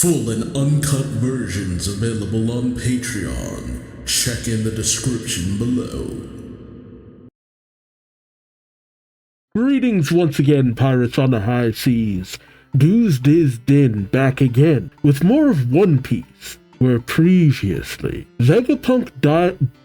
Full and uncut versions available on Patreon. Check in the description below. Greetings once again, pirates on the high seas. Duuz-Diz-Din back again with more of One Piece, where previously, Vegapunk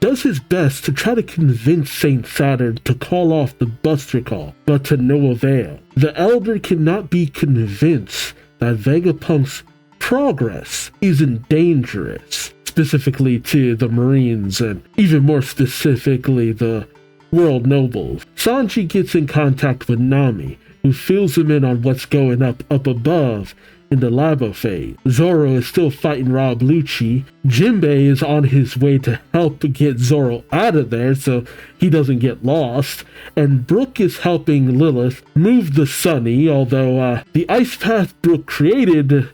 does his best to try to convince Saint Saturn to call off the Buster Call, but to no avail. The Elder cannot be convinced that Vegapunk's progress isn't dangerous, specifically to the Marines and even more specifically the world nobles. Sanji gets in contact with Nami, who fills him in on what's going up above in the Labo phase. Zoro is still fighting Rob Lucci. Jinbei is on his way to help get Zoro out of there so he doesn't get lost. And Brook is helping Lilith move the Sunny, although the ice path Brook created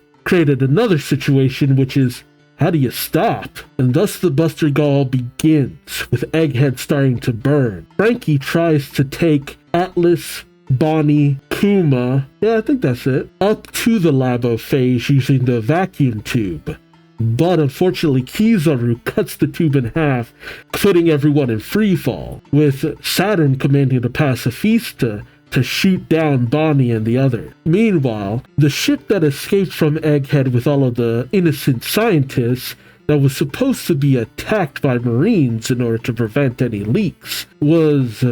another situation, which is, how do you stop? And thus the Buster Gall begins, with Egghead starting to burn. Frankie tries to take Atlas, Bonney, Kuma, yeah, I think that's it, up to the Labo phase using the vacuum tube. But unfortunately, Kizaru cuts the tube in half, putting everyone in freefall, with Saturn commanding the Pacifista to shoot down Bonney and the other. Meanwhile, the ship that escaped from Egghead with all of the innocent scientists that was supposed to be attacked by Marines in order to prevent any leaks was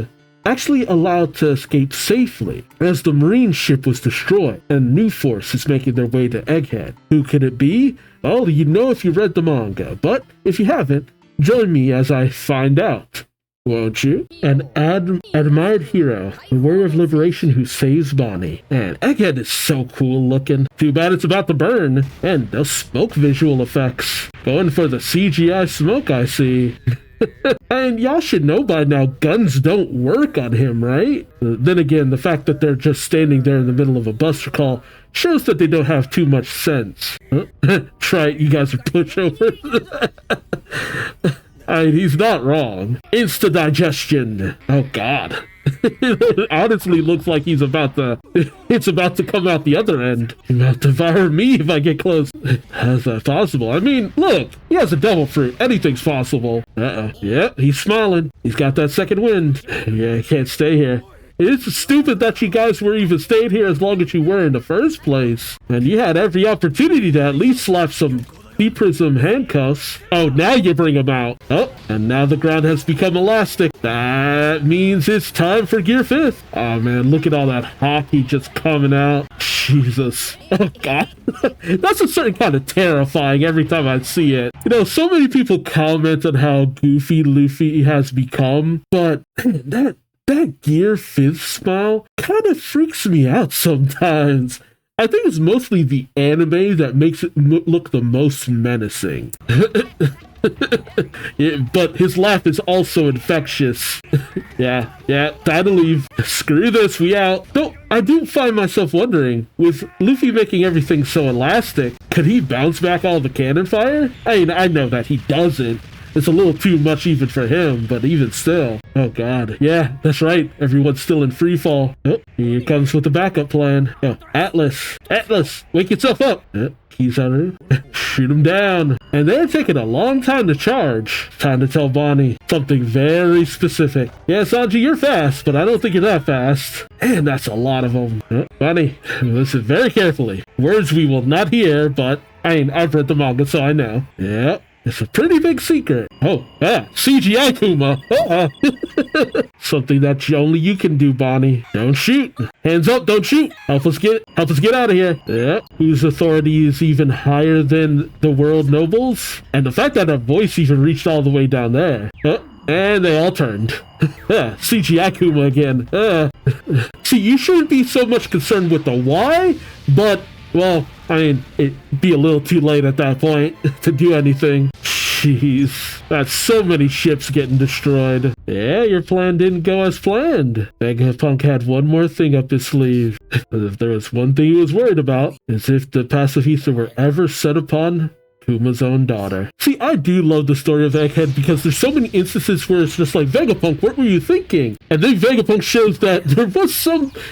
actually allowed to escape safely, as the Marine ship was destroyed, and new force is making their way to Egghead. Who could it be? Well, you know if you read the manga, but if you haven't, join me as I find out. Won't you? An admired hero, the warrior of liberation who saves Bonney. And Egghead is so cool looking. Too bad it's about to burn. And those smoke visual effects. Going for the CGI smoke, I see. And y'all should know by now, guns don't work on him, right? Then again, the fact that they're just standing there in the middle of a Buster Call shows that they don't have too much sense. Try it, you guys are pushovers. I mean, he's not wrong. Insta-digestion. Oh, God. It honestly looks like it's about to come out the other end. He's about to devour me if I get close. How's that possible? I mean, look, he has a devil fruit. Anything's possible. Uh-oh. Yep, he's smiling. He's got that second wind. Yeah, he can't stay here. It's stupid that you guys were even staying here as long as you were in the first place. And you had every opportunity to at least slap some P-Prism handcuffs. Oh, now you bring them out. Oh, and now the ground has become elastic. That means it's time for Gear 5th. Oh man, look at all that hockey just coming out. Jesus. Oh god. That's a certain kind of terrifying every time I see it. You know, so many people comment on how goofy Luffy has become, but that Gear 5th smile kind of freaks me out sometimes. I think it's mostly the anime that makes it look the most menacing. Yeah, but his laugh is also infectious. Yeah, time to leave. Screw this, we out. Though, I do find myself wondering, with Luffy making everything so elastic, could he bounce back all the cannon fire? I mean, I know that he doesn't. It's a little too much even for him, but even still. Oh god. Yeah, that's right. Everyone's still in freefall. Oh, here comes with the backup plan. Oh, Atlas, wake yourself up. Oh, Kizaru, shoot him down. And they're taking a long time to charge. Time to tell Bonney something very specific. Yeah, Sanji, you're fast, but I don't think you're that fast. And that's a lot of them. Oh, Bonney, listen very carefully. Words we will not hear, but I've read the manga, so I know. Yep. It's a pretty big secret. Oh, CGI Kuma. Something that only you can do, Bonney. Don't shoot. Hands up, don't shoot. Help us get out of here. Yeah. Whose authority is even higher than the world nobles? And the fact that her voice even reached all the way down there. And they all turned. CGI Kuma again. See, you shouldn't be so much concerned with the why, but well, I mean, it'd be a little too late at that point to do anything. Jeez, that's so many ships getting destroyed. Yeah, your plan didn't go as planned. Vegapunk had one more thing up his sleeve. If there was one thing he was worried about, is if the Pacifista were ever set upon Kuma's own daughter. See, I do love the story of Egghead because there's so many instances where it's just like, Vegapunk, what were you thinking? And then Vegapunk shows that there was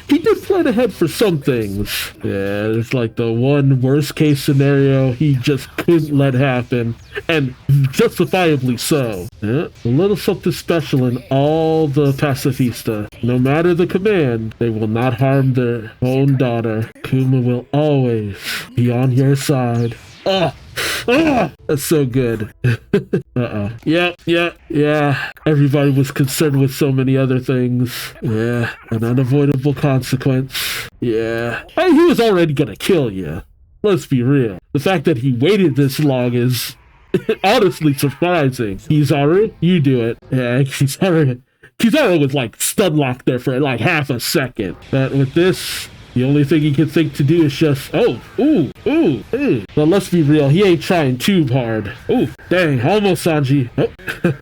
he did plan ahead for some things. Yeah, it's like the one worst case scenario he just couldn't let happen, and justifiably so. Yeah, a little something special in all the pacifista. No matter the command, they will not harm their own daughter. Kuma will always be on your side. That's so good. Yeah. Everybody was concerned with so many other things. Yeah, an unavoidable consequence. Yeah. He was already gonna kill you. Let's be real. The fact that he waited this long is honestly surprising. Kizaru, you do it. Yeah, Kizaru was like stun locked there for like half a second. But with this, the only thing he can think to do is just, ooh. But let's be real, he ain't trying too hard. Ooh, dang, almost, Sanji. Oh.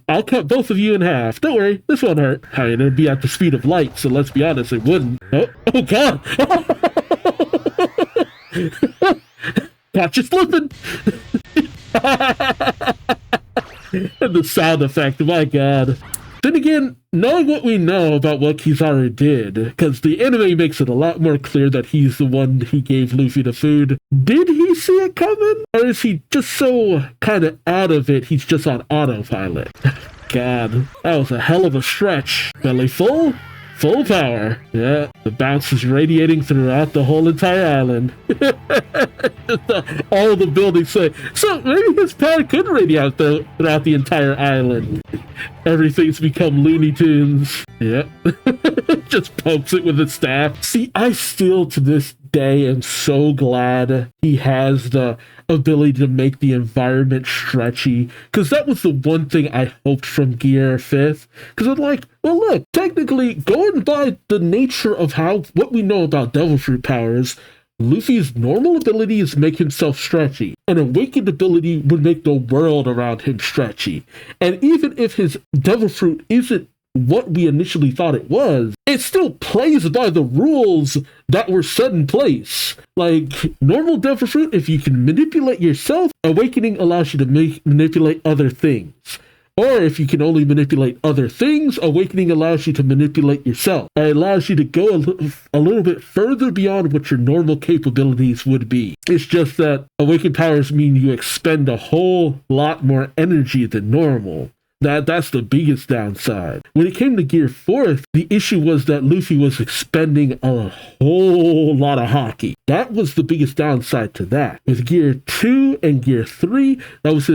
I'll cut both of you in half. Don't worry, this won't hurt. I mean, it'd be at the speed of light, so let's be honest, it wouldn't. Oh God. Caught you slipping. And the sound effect, my God. Then again, knowing what we know about what Kizaru did, because the anime makes it a lot more clear that he's the one who gave Luffy the food, did he see it coming? Or is he just so kind of out of it, he's just on autopilot? God, that was a hell of a stretch. Belly full? Full power. Yeah, the bounce is radiating throughout the whole entire island. All the buildings say, so maybe his power could radiate throughout the entire island. Everything's become Looney Tunes. Yep. Just pokes it with a staff. See, I still to this day am so glad he has the ability to make the environment stretchy, because that was the one thing I hoped from Gear 5th. Because I'm like, well look, technically going by the nature of what we know about Devil Fruit powers, Luffy's normal ability is make himself stretchy. An awakened ability would make the world around him stretchy. And even if his Devil Fruit isn't what we initially thought it was, it still plays by the rules that were set in place. Like, normal Devil Fruit, if you can manipulate yourself, Awakening allows you to manipulate other things. Or if you can only manipulate other things, Awakening allows you to manipulate yourself. It allows you to go a little bit further beyond what your normal capabilities would be. It's just that Awakened powers mean you expend a whole lot more energy than normal. That's the biggest downside. When it came to Gear 4th, the issue was that Luffy was expending a whole lot of haki. That was the biggest downside to that. With Gear 2 and Gear 3, that was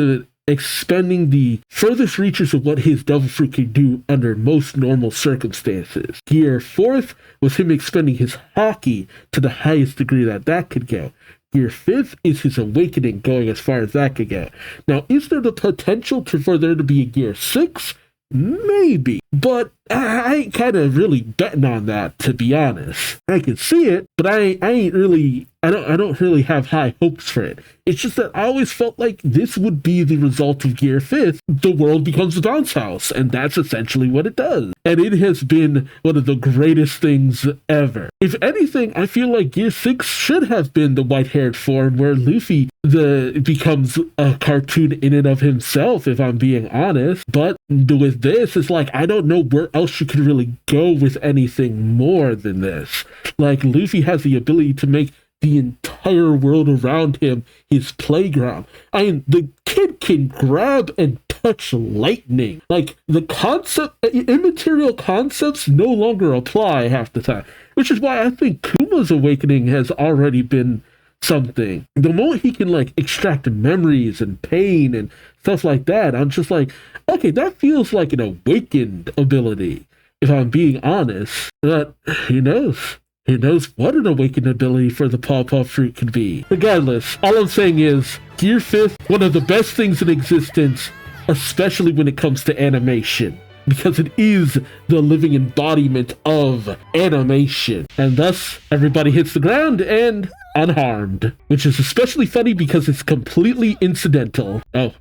expending the furthest reaches of what his Devil Fruit could do under most normal circumstances. Gear 4th was him expending his haki to the highest degree that could go. Gear 5th is his Awakening going as far as that could go. Now, is there the potential for there to be a Gear 6? Maybe. But I ain't kind of really betting on that, to be honest. I can see it, but I don't really have high hopes for it. It's just that I always felt like this would be the result of Gear 5th. The world becomes a bounce house, and that's essentially what it does. And it has been one of the greatest things ever. If anything, I feel like Gear 6 should have been the white-haired form where Luffy becomes a cartoon in and of himself, if I'm being honest. But with this, it's like, I don't know where else you could really go with anything more than this. Like, Luffy has the ability to make the entire world around him his playground. I mean, the kid can grab and touch lightning. Like, the immaterial concepts no longer apply half the time. Which is why I think Kuma's Awakening has already been something. The moment he can, like, extract memories and pain and stuff like that, I'm just like, okay, that feels like an awakened ability, if I'm being honest. But who knows? Who knows what an awakened ability for the Paw Fruit could be. Regardless, all I'm saying is, Gear 5th, one of the best things in existence, especially when it comes to animation, because it is the living embodiment of animation. And thus, everybody hits the ground and unharmed, which is especially funny because it's completely incidental. Oh,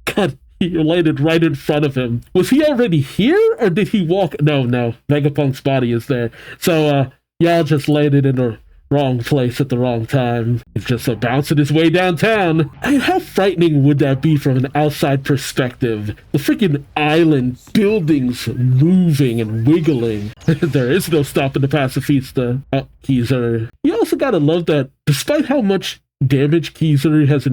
God. He landed right in front of him. Was he already here, or did he walk? No, Vegapunk's body is there. So, y'all just landed in a wrong place at the wrong time. He's just bouncing his way downtown. I mean, how frightening would that be from an outside perspective? The freaking island, buildings moving and wiggling. There is no stopping the pacifista. Oh, Kizaru. You also gotta love that despite how much damage Kizaru has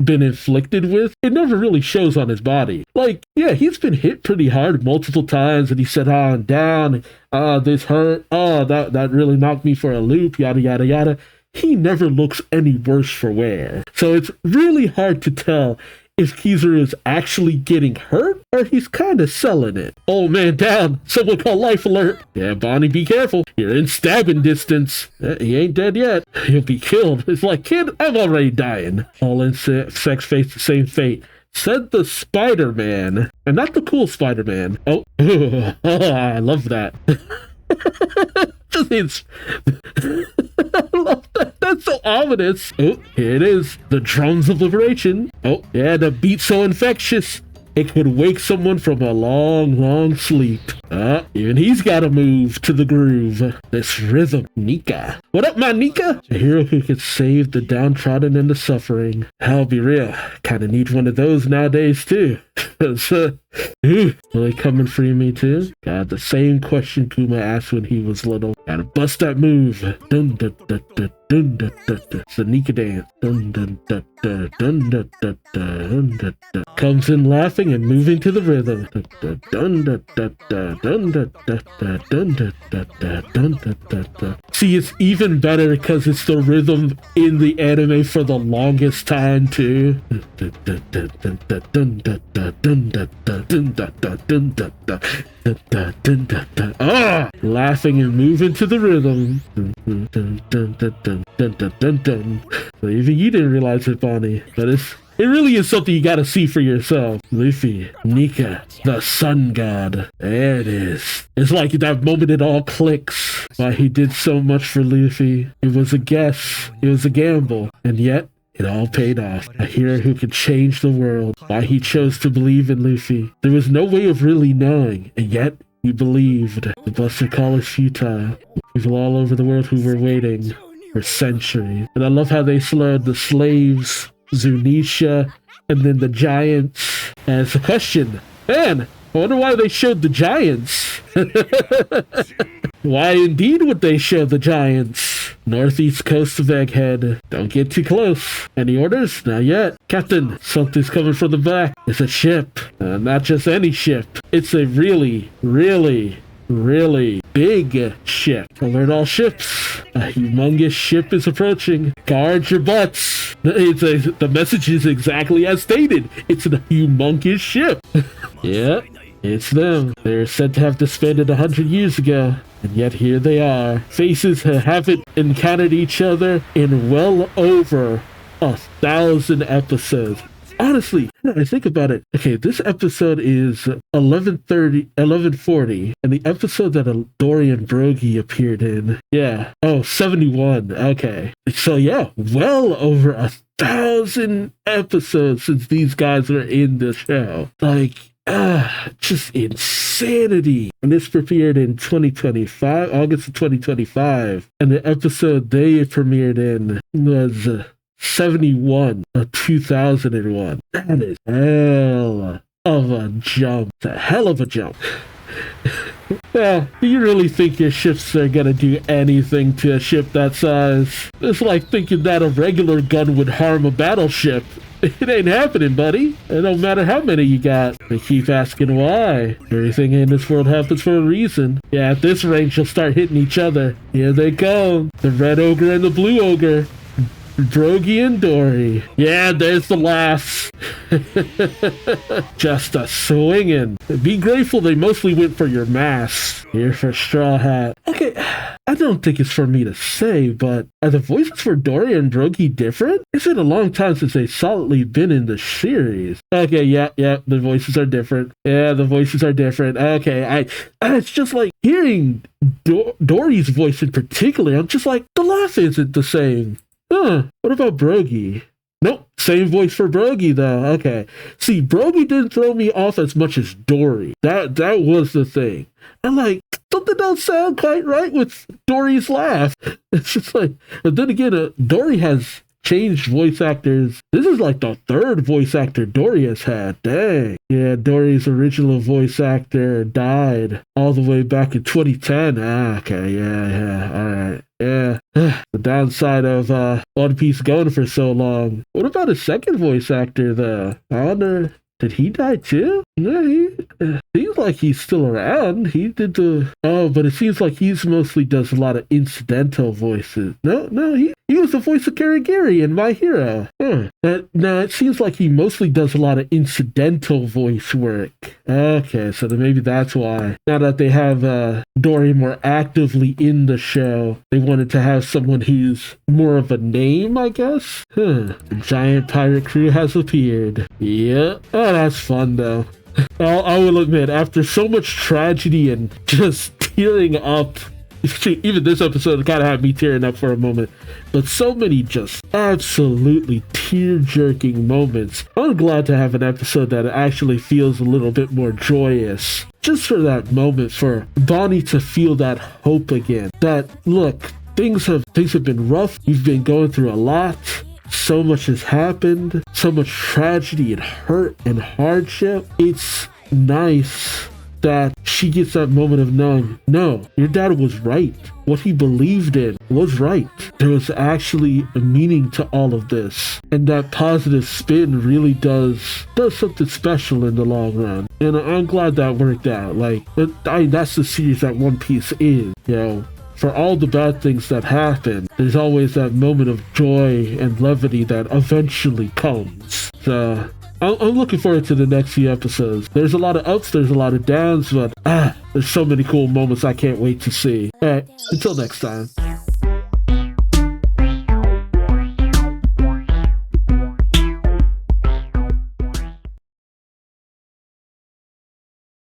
been inflicted with, it never really shows on his body. Like, yeah, he's been hit pretty hard multiple times, and he said, I'm down, this hurt, that really knocked me for a loop, yada, yada, yada. He never looks any worse for wear. So it's really hard to tell if Kizaru is actually getting hurt or he's kind of selling it. Oh man, down. Someone call life alert. Yeah, Bonney, be careful. You're in stabbing distance. He ain't dead yet. He'll be killed. It's like, kid, I'm already dying. All insects face the same fate. Said the Spider-Man. And not the cool Spider-Man. Oh, I love that. Just means I love that. That's so ominous. Oh, here it is. The drums of liberation. Oh, yeah, the beat so infectious. It could wake someone from a long, long sleep. Even he's got to move to the groove. This rhythm. Nika. What up, my Nika? A hero who could save the downtrodden and the suffering. I'll be real. Kind of need one of those nowadays, too. Will they come and free me, too? God, the same question Kuma asked when he was little. Gotta bust that move. Dun dun dun dun dun dun dun dun. It's the Nika dance. Dun dun dun dun dun dun dun dun dun dun. Comes in laughing and moving to the rhythm. Dun dun dun dun dun dun dun dun dun dun dun dun dun. See, it's even better because it's the rhythm in the anime for the longest time too. Laughing and moving to the rhythm. So even you didn't realize it, Bonney, but it really is something you gotta see for yourself. Luffy, Nika, the sun god. There it is. It's like that moment it all clicks. Why he did so much for Luffy. It was a guess. It was a gamble. And yet, it all paid off. A hero who could change the world. Why he chose to believe in Luffy. There was no way of really knowing, and yet he believed. The Buster Call is futile. People all over the world who were waiting for centuries. And I love how they slurred the slaves, Zunisha, and then the giants. And it's a question. Man, I wonder why they showed the giants. Why indeed would they show the giants? Northeast coast of Egghead. Don't get too close. Any orders? Not yet. Captain, something's coming from the back. It's a ship. Not just any ship. It's a really, really, really big ship. Alert all ships. A humongous ship is approaching. Guard your butts. The message is exactly as stated. It's a humongous ship. Yeah, it's them. They're said to have disbanded 100 years ago. And yet here they are. Faces haven't encountered each other in well over 1,000 episodes. Honestly, I think about it. Okay, this episode is 1140, and the episode that Dorian Brogy appeared in, yeah, 71. Okay, so yeah, well over 1,000 episodes since these guys are in the show. Like, just insanity. And this premiered in 2025, August of 2025, and the episode they premiered in was 71 of 2001. That is hell of a jump. It's a hell of a jump. Yeah, do you really think your ships are gonna do anything to a ship that size? It's like thinking that a regular gun would harm a battleship. It ain't happening, buddy. It don't matter how many you got. They keep asking why. Everything in this world happens for a reason. Yeah, at this range, you'll start hitting each other. Here they come. The red ogre and the blue ogre. Brogy and Dory. Yeah, there's the laughs. Just a swinging. Be grateful they mostly went for your mask. Here for Straw Hat. Okay, I don't think it's for me to say, but are the voices for Dory and Brogy different? It's been a long time since they've solidly been in the series. Okay, yeah, the voices are different. Yeah, the voices are different. Okay, it's just like hearing Dory's voice in particular, I'm just like, the laugh isn't the same. What about Brogy? Nope, same voice for Brogy though. Okay. See, Brogy didn't throw me off as much as Dory. That was the thing. I'm like, something don't sound quite right with Dory's laugh. It's just like, but then again, Dory has changed voice actors. This is like the third voice actor Dory has had. Dang. Yeah, Dory's original voice actor died all the way back in 2010. Okay, yeah, all right. Yeah, the downside of One Piece going for so long. What about a second voice actor though? I wonder, did he die too? Yeah, he seems like he's still around. He did but it seems like he's mostly does a lot of incidental voices. No, he was the voice of Karagiri in My Hero. No, it seems like he mostly does a lot of incidental voice work. Okay, so then maybe that's why. Now that they have Dory more actively in the show, they wanted to have someone who's more of a name, I guess? A giant pirate crew has appeared. Yeah. Oh, that's fun though. I will admit, after so much tragedy and just tearing up, even this episode kind of had me tearing up for a moment, but so many just absolutely tear-jerking moments. I'm glad to have an episode that actually feels a little bit more joyous. Just for that moment, for Bonney to feel that hope again. That, look, things have been rough. You've been going through a lot. So much has happened, so much tragedy and hurt and hardship. It's nice that she gets that moment of knowing, no, your dad was right. What he believed in was right. There was actually a meaning to all of this. And that positive spin really does something special in the long run. And I'm glad that worked out. Like, that's the series that One Piece is, you know. For all the bad things that happen, there's always that moment of joy and levity that eventually comes. So, I'm looking forward to the next few episodes. There's a lot of ups, there's a lot of downs, but there's so many cool moments I can't wait to see. Alright, until next time.